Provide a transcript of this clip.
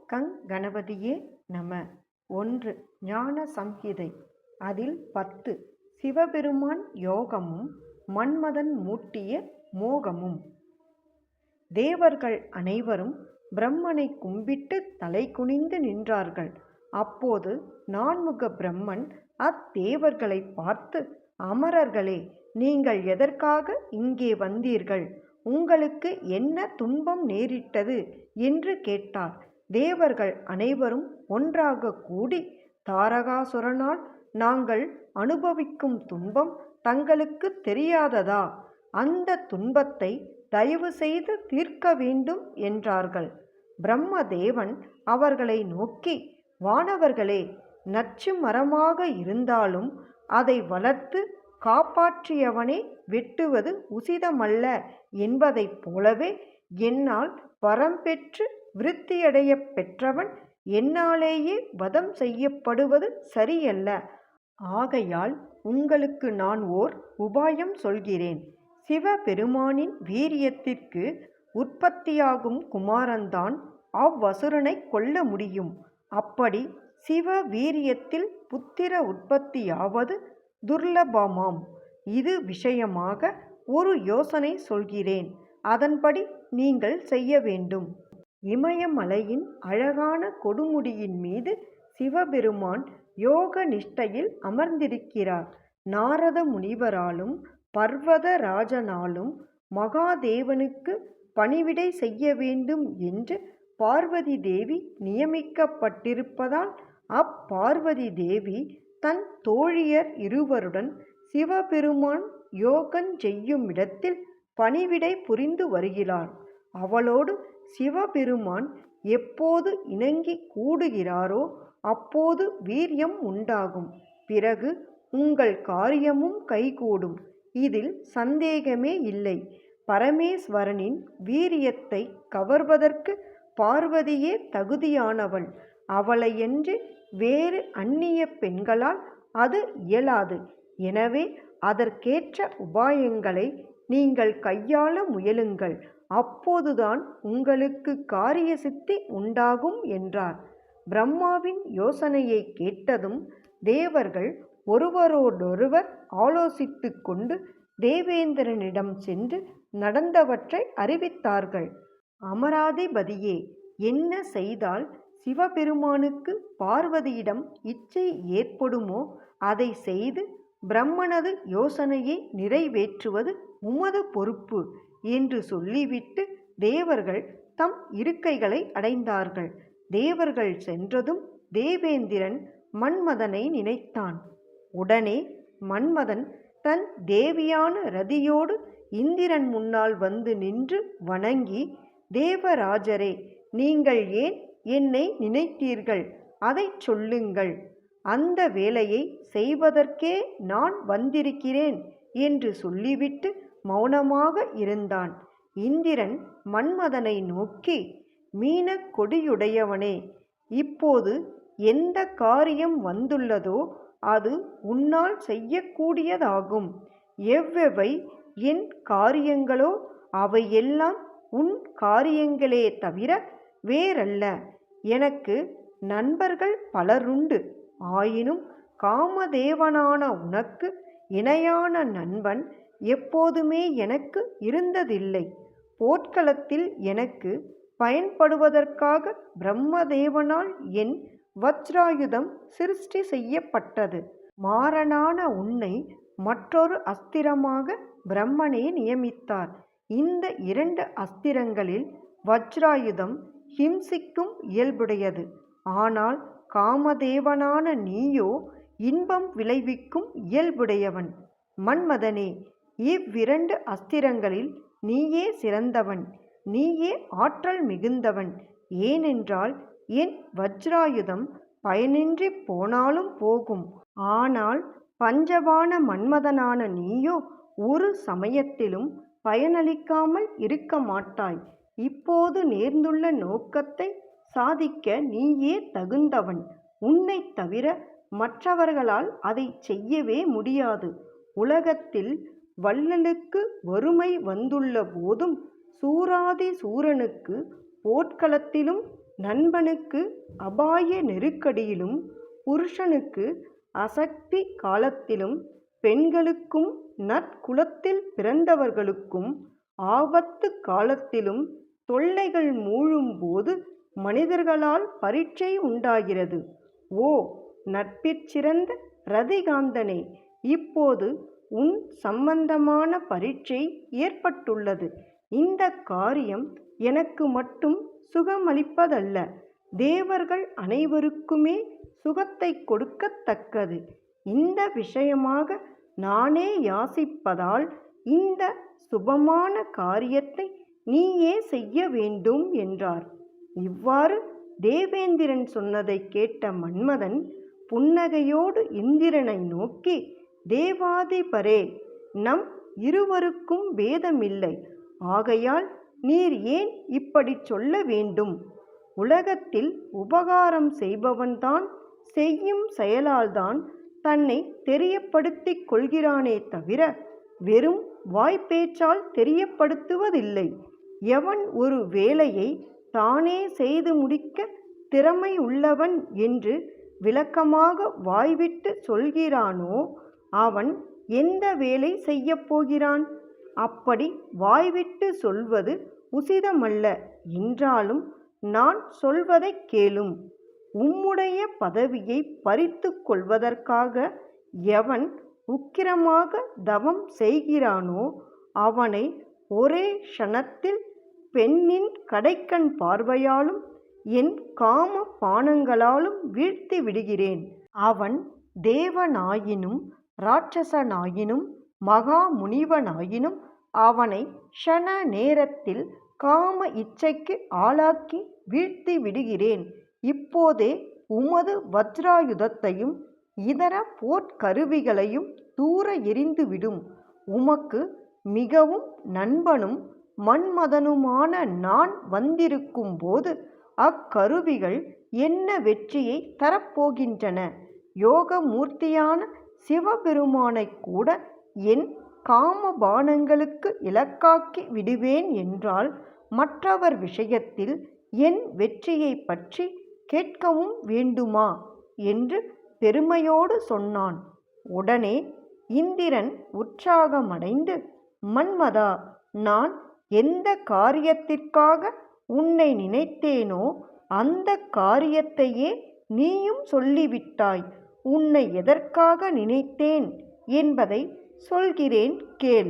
கங் கணபதியே நம. 1. ஞான சம்ஹிதை. அதில் 10 சிவபெருமான் யோகமும் மன்மதன் மூட்டிய மோகமும். தேவர்கள் அனைவரும் பிரம்மனை கும்பிட்டு தலை குனிந்து நின்றார்கள். அப்போது நான்முக பிரம்மன் அத்தேவர்களை பார்த்து, அமரர்களே, நீங்கள் எதற்காக இங்கே வந்தீர்கள்? உங்களுக்கு என்ன துன்பம் நேரிட்டது என்று கேட்டார். தேவர்கள் அனைவரும் ஒன்றாக கூடி, தாரகாசுரனால் நாங்கள் அனுபவிக்கும் துன்பம் தங்களுக்கு தெரியாததா? அந்த துன்பத்தை தயவு செய்து தீர்க்க வேண்டும் என்றார்கள். பிரம்மதேவன் அவர்களை நோக்கி, வானவர்களே, நச்சு மரமாக இருந்தாலும் அதை வளர்த்து காப்பாற்றியவனே வெட்டுவது உசிதமல்ல என்பதைப் போலவே, என்னால் வரம் பெற்று விருத்தியடைய பெற்றவன் என்னாலேயே வதம் செய்யப்படுவது சரியல்ல. ஆகையால் உங்களுக்கு நான் ஓர் உபாயம் சொல்கிறேன். சிவபெருமானின் வீரியத்திற்கு உற்பத்தியாகும் குமாரன்தான் அவ்வசுரனை கொல்ல முடியும். அப்படி சிவ வீரியத்தில் புத்திர உற்பத்தியாவது துர்லபமாம். இது விஷயமாக ஒரு யோசனை சொல்கிறேன். அதன்படி நீங்கள் செய்ய வேண்டும். இமயமலையின் அழகான கொடுமுடியின் மீது சிவபெருமான் யோக நிஷ்டையில் அமர்ந்திருக்கிறார். நாரத முனிவராலும் பர்வதராஜனாலும் மகாதேவனுக்கு பணிவிடை செய்ய வேண்டும் என்று பார்வதி தேவி நியமிக்கப்பட்டிருப்பதால், அப்பார்வதி தேவி தன் தோழியர் இருவருடன் சிவபெருமான் யோகஞ்செய்யும் இடத்தில் பணிவிடை புரிந்து வருகிறார். அவளோடு சிவபெருமான் எப்போது இணங்கி கூடுகிறாரோ அப்போது வீரியம் உண்டாகும். பிறகு உங்கள் காரியமும் கைகூடும். இதில் சந்தேகமே இல்லை. பரமேஸ்வரனின் வீரியத்தை கவர்வதற்கு பார்வதியே தகுதியானவள். அவளையன்றி வேறு அந்நிய பெண்களால் அது இயலாது. எனவே அதற்கேற்ற உபாயங்களை நீங்கள் கையாள முயலுங்கள். அப்போதுதான் உங்களுக்கு காரிய சித்தி உண்டாகும் என்றார். பிரம்மாவின் யோசனையை கேட்டதும் தேவர்கள் ஒருவரோடொருவர் ஆலோசித்து கொண்டு தேவேந்திரனிடம் சென்று நடந்தவற்றை அறிவித்தார்கள். அமராதிபதியே, என்ன செய்தால் சிவபெருமானுக்கு பார்வதியிடம் இச்சை ஏற்படுமோ அதை செய்து பிரம்மனது யோசனையை நிறைவேற்றுவது உமது பொறுப்பு என்று சொல்லிவிட்டு தேவர்கள் தம் இருக்கைகளை அடைந்தார்கள். தேவர்கள் சென்றதும் தேவேந்திரன் மன்மதனை நினைத்தான். உடனே மன்மதன் தன் தேவியான ரதியோடு இந்திரன் முன்னால் வந்து நின்று வணங்கி, தேவராஜரே, நீங்கள் ஏன் என்னை நினைத்தீர்கள்? அதை சொல்லுங்கள். அந்த வேலையை செய்வதற்கே நான் வந்திருக்கிறேன் என்று சொல்லிவிட்டு மௌனமாக இருந்தான். இந்திரன் மன்மதனை நோக்கி, மீனக் கொடியுடையவனே, இப்போது எந்த காரியம் வந்துள்ளதோ அது உன்னால் செய்யக்கூடியதாகும். எவ்வெவை என் காரியங்களோ அவையெல்லாம் உன் காரியங்களே தவிர வேறல்ல. எனக்கு நண்பர்கள் பலருண்டு. ஆயினும் காமதேவனான உனக்கு இணையான நண்பன் எப்போதுமே எனக்கு இருந்ததில்லை. போர்க்களத்தில் எனக்கு பயன்படுவதற்காக பிரம்மதேவனால் என் வஜ்ராயுதம் சிருஷ்டி செய்யப்பட்டது. மாறனான உன்னை மற்றொரு அஸ்திரமாக பிரம்மனே நியமித்தார். இந்த 2 அஸ்திரங்களில் வஜ்ராயுதம் ஹிம்சிக்கும் இயல்புடையது. ஆனால் காமதேவனான நீயோ இன்பம் விளைவிக்கும் இயல்புடையவன். மன்மதனே, இவ்2 அஸ்திரங்களில் நீயே சிறந்தவன். நீயே ஆற்றல் மிகுந்தவன். ஏனென்றால் என் வஜ்ராயுதம் பயனின்றி போனாலும் போகும். ஆனால் பஞ்சபாண மன்மதனான நீயோ ஒரு சமயத்திலும் பயனளிக்காமல் இருக்க மாட்டாய். இப்போது நேர்ந்துள்ள நோக்கத்தை சாதிக்க நீயே தகுந்தவன். உன்னைத் தவிர மற்றவர்களால் அதை செய்யவே முடியாது. உலகத்தில் வள்ளலுக்கு வறுமை வந்துள்ள போதும் சூராதி சூரனுக்கு போர்க்களத்திலும் நண்பனுக்கு அபாய நெருக்கடியிலும், புருஷனுக்கு அசக்தி காலத்திலும், பெண்களுக்கும் நற்குலத்தில் பிறந்தவர்களுக்கும் ஆபத்து காலத்திலும் தொல்லைகள் மூழும்போது மனிதர்களால் பரீட்சை உண்டாகிறது. ஓ நட்பிற்சிறந்த ரதிகாந்தனே, இப்போது உன் சம்பந்தமான பரீட்சை ஏற்பட்டுள்ளது. இந்த காரியம் எனக்கு மட்டும் சுகமளிப்பதல்ல, தேவர்கள் அனைவருக்குமே சுகத்தை கொடுக்கத்தக்கது. இந்த விஷயமாக நானே யாசிப்பதால் இந்த சுபமான காரியத்தை நீயே செய்ய வேண்டும் என்றார். இவ்வாறு தேவேந்திரன் சொன்னதை கேட்ட மன்மதன் புன்னகையோடு இந்திரனை நோக்கி, தேவாதிபரே, நம் இருவருக்கும் பேதமில்லை. ஆகையால் நீர் ஏன் இப்படி சொல்ல வேண்டும்? உலகத்தில் உபகாரம் செய்பவன்தான் செய்யும் செயலால்தான் தன்னை தெரியப்படுத்திக் கொள்கிறானே தவிர வெறும் வாய்ப்பேச்சால் தெரியப்படுத்துவதில்லை. எவன் ஒரு வேலையை தானே செய்து முடிக்க திறமை உள்ளவன் என்று விளக்கமாக வாய்விட்டு சொல்கிறானோ அவன் எந்த வேலை செய்யப்போகிறான்? அப்படி வாய்விட்டு சொல்வது உசிதமல்ல. என்றாலும் நான் சொல்வதை கேளும். உம்முடைய பதவியை பறித்து கொள்வதற்காக எவன் உக்கிரமாக தவம் செய்கிறானோ அவனை ஒரே க்ஷணத்தில் பெண்ணின் கடைக்கண் பார்வையாலும் என் காம பானங்களாலும் வீழ்த்தி விடுகிறேன். அவன் தேவனாயினும் இராட்சசனாயினும் மகா முனிவனாயினும் அவனை க்ஷண நேரத்தில் காம இச்சைக்கு ஆளாக்கி வீழ்த்தி விடுகிறேன். இப்போதே உமது வஜ்ராயுதத்தையும் இதர போர்க்கருவிகளையும் தூர எறிந்துவிடும். உமக்கு மிகவும் நண்பனும் மன்மதனுமான நான் வந்திருக்கும் போது அக்கருவிகள் என்ன வெற்றியை தரப்போகின்றன? யோகமூர்த்தியான சிவபெருமானை கூட என் காமபானங்களுக்கு இலக்காக்கி விடுவேன் என்றால் மற்றவர் விஷயத்தில் என் வெற்றியை பற்றி கேட்கவும் வேண்டுமா என்று பெருமையோடு சொன்னான். உடனே இந்திரன் உற்சாகமடைந்து, மன்மதா, நான் எந்த காரியத்திற்காக உன்னை நினைத்தேனோ அந்த காரியத்தையே நீயும் சொல்லிவிட்டாய். உன்னை எதற்காக நினைத்தேன் என்பதை சொல்கிறேன் கேள்.